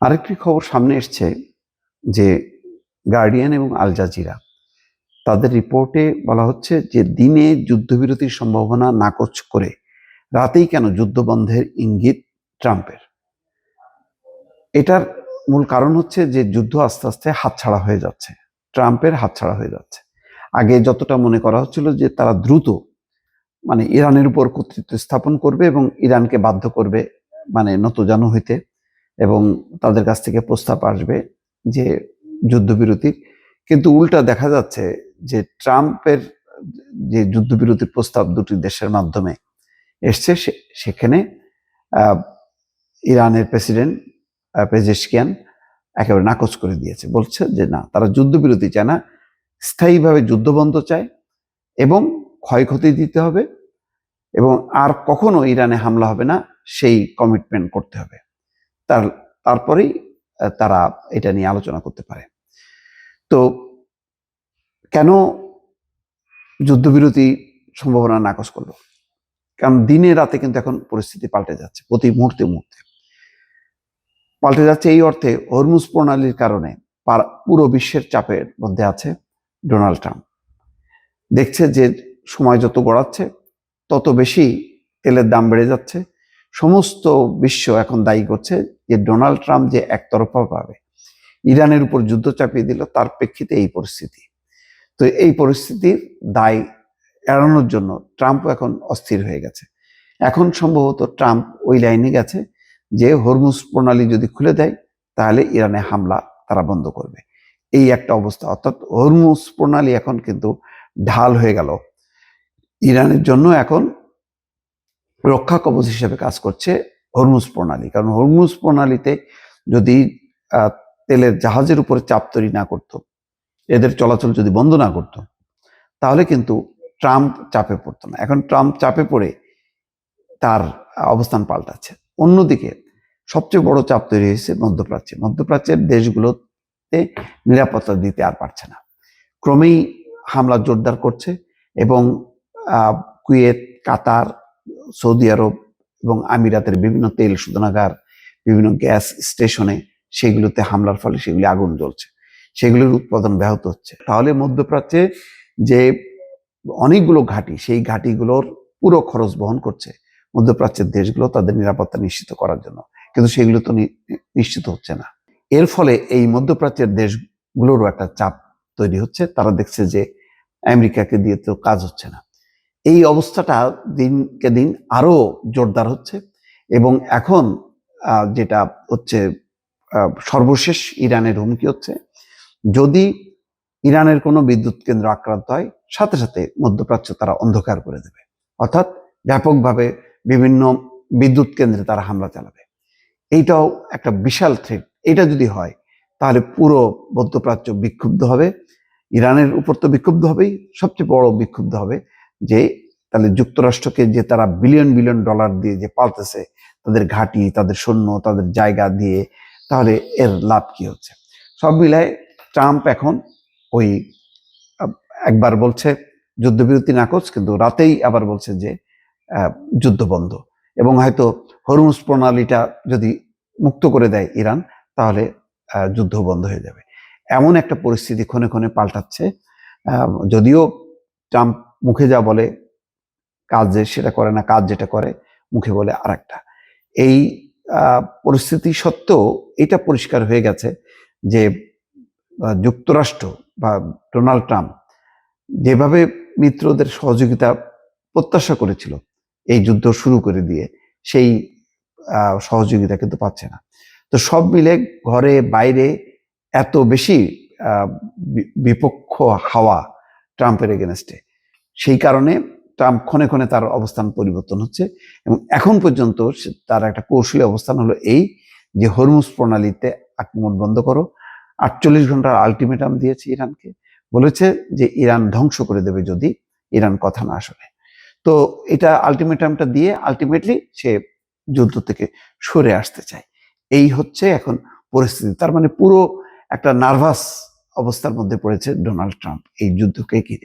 আরেকটি খবর সামনে এসছে যে গার্ডিয়ান এবং আল জাজিরা তাদের রিপোর্টে বলা হচ্ছে যে দিনে যুদ্ধবিরতির সম্ভাবনা নাকচ করে রাতেই কেন যুদ্ধ বন্ধের ইঙ্গিত ট্রাম্পের। এটার মূল কারণ হচ্ছে যে যুদ্ধ আস্তে আস্তে হাতছাড়া হয়ে যাচ্ছে, ট্রাম্পের হাতছাড়া হয়ে যাচ্ছে। আগে যতটা মনে করা হচ্ছিল যে তারা দ্রুত ইরানের উপর কর্তৃত্ব স্থাপন করবে এবং ইরানকে বাধ্য করবে নতজানু হইতে, এবং তাদের কাছ থেকে প্রস্তাব আসবে যে যুদ্ধবিরতির। কিন্তু উল্টা দেখা যাচ্ছে যে ট্রাম্পের যে যুদ্ধবিরতির প্রস্তাব দুটি দেশের মাধ্যমে এসছে, সেখানে ইরানের প্রেসিডেন্ট পেজেশকিয়ান একেবারে নাকচ করে দিয়েছে, বলছে যে না, তারা যুদ্ধবিরতি চায় না, স্থায়ীভাবে যুদ্ধবন্ধ চায় এবং ক্ষয়ক্ষতি দিতে হবে এবং আর কখনো ইরানে হামলা হবে না সেই কমিটমেন্ট করতে হবে। তারপরেই তারা এটা নিয়ে আলোচনা করতে পারে। তো কেন যুদ্ধবিরতি সম্ভাবনা নাকচ করলো? কারণ দিনে রাতে কিন্তু এখন পরিস্থিতি পাল্টে যাচ্ছে, প্রতি মুহূর্তে মুহূর্তে পাল্টে যাচ্ছে। এই অর্থে হরমুজ প্রণালীর কারণে পুরো বিশ্বের চাপের মধ্যে আছে ডোনাল্ড ট্রাম্প। দেখছে যে সময় যত গড়াচ্ছে তত বেশি তেলের দাম বেড়ে যাচ্ছে। সমস্ত বিশ্ব এখন দায়ী করছে যে ডোনাল্ড ট্রাম্প যে একতরফা ভাবে ইরানের উপর যুদ্ধ চাপিয়ে দিল, তার প্রেক্ষিতে এই পরিস্থিতি। তো এই পরিস্থিতির দায় এড়ানোর জন্য ট্রাম্প এখন অস্থির হয়ে গেছে। এখন সম্ভবত ট্রাম্প ওই লাইনে গেছে যে হরমুজ প্রণালী যদি খুলে দেয় তাহলে ইরানে হামলা তারা বন্ধ করবে, এই একটা অবস্থা। অর্থাৎ হরমুজ প্রণালী এখন কিন্তু ঢাল হয়ে গেল ইরানের জন্য। এখন রক্ষা কবচ হিসেবে কাজ করছে হরমুজ প্রণালী, কারণ হরমুজ প্রণালীতে যদি তেলের জাহাজের উপরে চাপ তৈরি না করত, এদের চলাচল যদি বন্ধ না করত, তাহলে কিন্তু ট্রাম্প চাপে পড়তো না। এখন ট্রাম্প চাপে পড়ে তার অবস্থান পাল্টাচ্ছে। অন্যদিকে সবচেয়ে বড় চাপ তৈরি হয়েছে মধ্যপ্রাচ্যে। মধ্যপ্রাচ্যের দেশগুলোতে নিরাপত্তা দিতে আর পারছে না, ক্রমেই হামলা জোরদার করছে এবং কুয়েত, কাতার, সৌদি আরব এবং আমিরাতের বিভিন্ন তেল শোধনাগার, বিভিন্ন গ্যাস স্টেশনে সেগুলোতে হামলার ফলে সেগুলি আগুন জ্বলছে, সেগুলির উৎপাদন ব্যাহত হচ্ছে। তাহলে মধ্যপ্রাচ্যে যে অনেকগুলো ঘাঁটি, সেই ঘাঁটিগুলোর পুরো খরচ বহন করছে মধ্যপ্রাচ্যের দেশগুলো তাদের নিরাপত্তা নিশ্চিত করার জন্য, কিন্তু সেগুলো তো নিশ্চিত হচ্ছে না। এর ফলে এই মধ্যপ্রাচ্যের দেশগুলোরও একটা চাপ তৈরি হচ্ছে। তারা দেখছে যে আমেরিকাকে দিয়ে তো কাজ হচ্ছে না। এই অবস্থাটা দিনকে দিন আরো জোরদার হচ্ছে এবং এখন যেটা হচ্ছে, সর্বশেষ ইরানের হুমকি হচ্ছে, যদি ইরানের কোনো বিদ্যুৎ কেন্দ্র আক্রান্ত হয় সাথে সাথে মধ্যপ্রাচ্য তারা অন্ধকার করে দেবে, অর্থাৎ ব্যাপকভাবে বিভিন্ন বিদ্যুৎ কেন্দ্রে তারা হামলা চালাবে। এইটাও একটা বিশাল থ্রেট। এটা যদি হয় তাহলে পুরো মধ্যপ্রাচ্য বিক্ষুব্ধ হবে। ইরানের উপর তো বিক্ষুব্ধ হবেই, সবচেয়ে বড় বিক্ষুব্ধ হবে যে তাহলে যুক্তরাষ্ট্রকে যে তারা বিলিয়ন বিলিয়ন ডলার দিয়ে যে পালতেছে তাদের ঘাঁটি, তাদের সৈন্য, তাদের জায়গা দিয়ে, তাহলে এর লাভ কি হচ্ছে? সব মিলায় ট্রাম্প এখন ওই একবার বলছে যুদ্ধবিরতি নাকচ, কিন্তু রাতেই আবার বলছে যে যুদ্ধ বন্ধ, এবং হয়তো হরমুজ প্রণালীটা যদি মুক্ত করে দেয় ইরান, তাহলে যুদ্ধ বন্ধ হয়ে যাবে। এমন একটা পরিস্থিতি ক্ষণে ক্ষণে পাল্টাচ্ছে। যদিও ট্রাম্প মুখে যা বলে কাজ যে সেটা করে না, কাজ যেটা করে মুখে বলে আর একটা। এই পরিস্থিতি সত্ত্বেও এটা পরিষ্কার হয়ে গেছে যে যুক্তরাষ্ট্র বা ডোনাল্ড ট্রাম্প যেভাবে মিত্রদের সহযোগিতা প্রত্যাশা করেছিল এই যুদ্ধ শুরু করে দিয়ে, সেই সহযোগিতা কিন্তু পাচ্ছে না। তো সব মিলে ঘরে বাইরে এত বেশি বিপক্ষ হাওয়া ট্রাম্পের এগেনস্টে, সেই কারণে ট্রাম্প ক্ষণে ক্ষণে তার অবস্থান পরিবর্তন হচ্ছে। এবং এখন পর্যন্ত তার একটা কৌশলী অবস্থান হলো এই যে হরমুজ প্রণালীতে আক্রমণ বন্ধ করো। 48 ঘন্টার আলটিমেটাম দিয়েছে ইরানকে, বলেছে যে ইরান ধ্বংস করে দেবে যদি ইরান কথা না শোনে। তো এটা আলটিমেটামটা দিয়ে আলটিমেটলি সে যুদ্ধ থেকে সরে আসতে চায়। এই হচ্ছে এখন পরিস্থিতি। তার মানে পুরো একটা নার্ভাস অবস্থার মধ্যে পড়েছে ডোনাল্ড ট্রাম্প এই যুদ্ধকে ঘিরে।